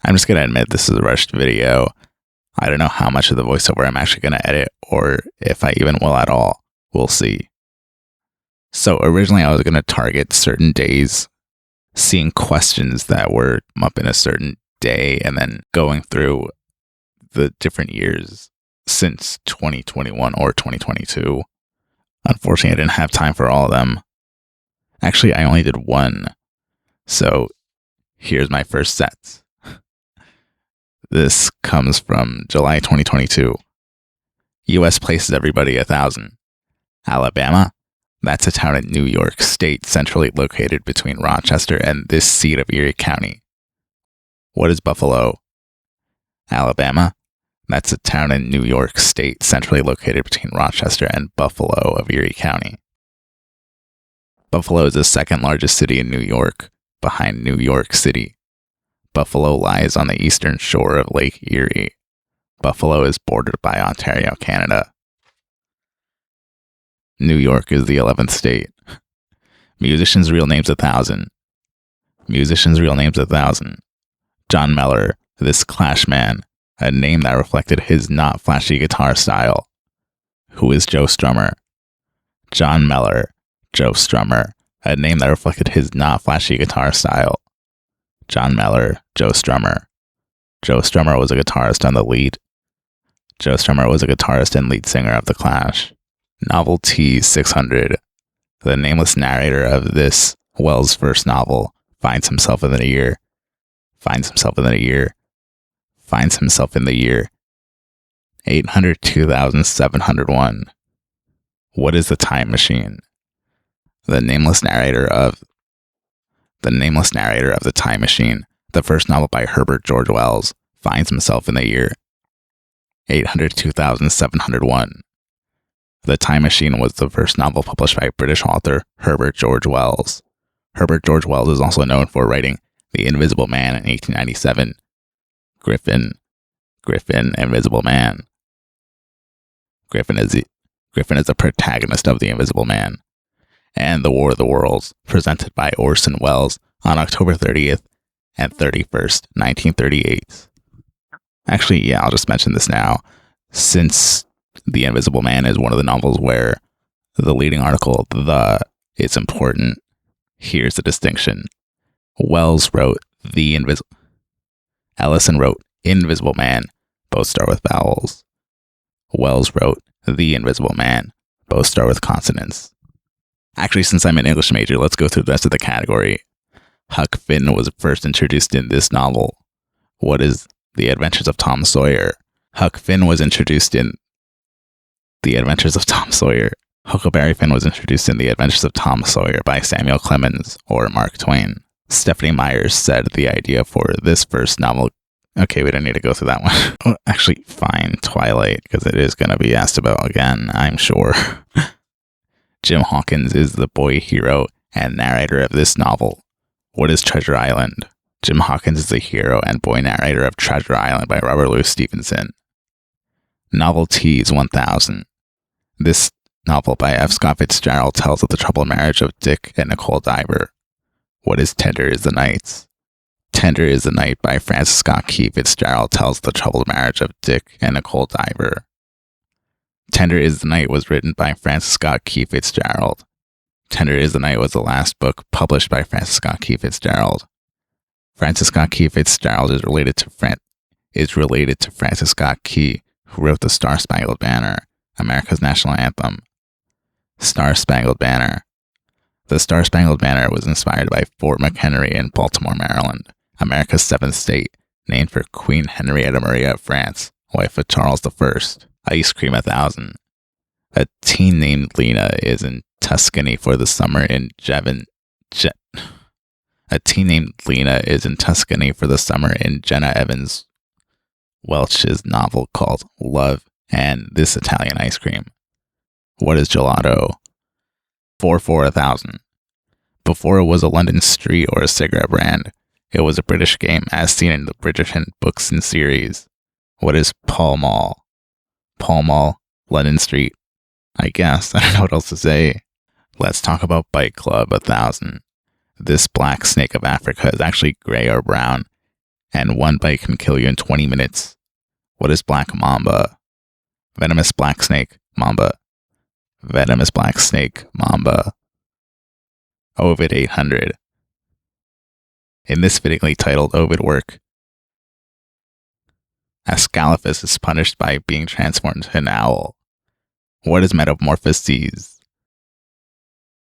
I'm just going to admit this is a rushed video. I don't know how much of the voiceover I'm actually going to edit, or if I even will at all. We'll see. So originally I was going to target certain days, seeing questions that were up in a certain day, and then going through the different years since 2021 or 2022. Unfortunately, I didn't have time for all of them. Actually, I only did one. So here's my first set. This comes from July 2022. U.S. places everybody 1,000. Alabama? That's a town in New York State, centrally located between Rochester and this seat of Erie County. What is Buffalo? Alabama? That's a town in New York State, centrally located between Rochester and Buffalo of Erie County. Buffalo is the second largest city in New York, behind New York City. Buffalo lies on the eastern shore of Lake Erie. Buffalo is bordered by Ontario, Canada. New York is the 11th state. Musicians' real names 1,000. Musicians' real names 1,000. John Mellor, this Clash man, a name that reflected his not flashy guitar style. Who is Joe Strummer? John Mellor, Joe Strummer, a name that reflected his not flashy guitar style. John Mellor, Joe Strummer. Joe Strummer was a guitarist on the lead. Joe Strummer was a guitarist and lead singer of The Clash. Novelty 600. The nameless narrator of this, Wells' first novel, finds himself in the year 802,701. What is the time machine? The nameless narrator of The Time Machine, the first novel by Herbert George Wells, finds himself in the year 802,701. The Time Machine was the first novel published by British author Herbert George Wells. Herbert George Wells is also known for writing The Invisible Man in 1897. Griffin, Invisible Man. Griffin is the protagonist of The Invisible Man and The War of the Worlds, presented by Orson Welles on October 30th and 31st, 1938. Actually, yeah, I'll just mention this now. Since The Invisible Man is one of the novels where the leading article, it's important, here's the distinction. Wells wrote Ellison wrote Invisible Man, both start with vowels. Wells wrote The Invisible Man, both start with consonants. Actually, since I'm an English major, let's go through the rest of the category. Huck Finn was first introduced in this novel. What is The Adventures of Tom Sawyer? Huck Finn was introduced in The Adventures of Tom Sawyer. Huckleberry Finn was introduced in The Adventures of Tom Sawyer by Samuel Clemens or Mark Twain. Stephanie Myers said the idea for this first novel. Okay, we don't need to go through that one. Oh, actually, fine, Twilight, because it is going to be asked about again, I'm sure. Jim Hawkins is the boy hero and narrator of this novel. What is Treasure Island? Jim Hawkins is the hero and boy narrator of Treasure Island by Robert Louis Stevenson. Novelties 1000. This novel by F. Scott Fitzgerald tells of the troubled marriage of Dick and Nicole Diver. What is Tender is the Night? Tender is the Night by Francis Scott Key Fitzgerald tells the troubled marriage of Dick and Nicole Diver. Tender is the Night was written by Francis Scott Key Fitzgerald. Tender is the Night was the last book published by Francis Scott Key Fitzgerald. Francis Scott Key Fitzgerald is related to Francis Scott Key, who wrote the Star-Spangled Banner, America's national anthem. Star-Spangled Banner. The Star-Spangled Banner was inspired by Fort McHenry in Baltimore, Maryland, America's 7th state, named for Queen Henrietta Maria of France, wife of Charles I. Ice Cream 1000. A teen named Lena is in Tuscany for the summer in Jenna Evans Welch's novel called Love and This Italian Ice Cream. What is gelato? 4-4-1000. Before it was a London street or a cigarette brand, it was a British game as seen in the Bridgerton books and series. What is Pall Mall? Pall Mall, London Street. I guess, I don't know what else to say. Let's talk about Bike Club 1000. This black snake of Africa is actually gray or brown. and one bite can kill you in 20 minutes. What is black mamba? Venomous black snake, mamba. Venomous black snake, mamba. Ovid 800. In this fittingly titled Ovid work, Ascalaphus is punished by being transformed into an owl. What is metamorphoses?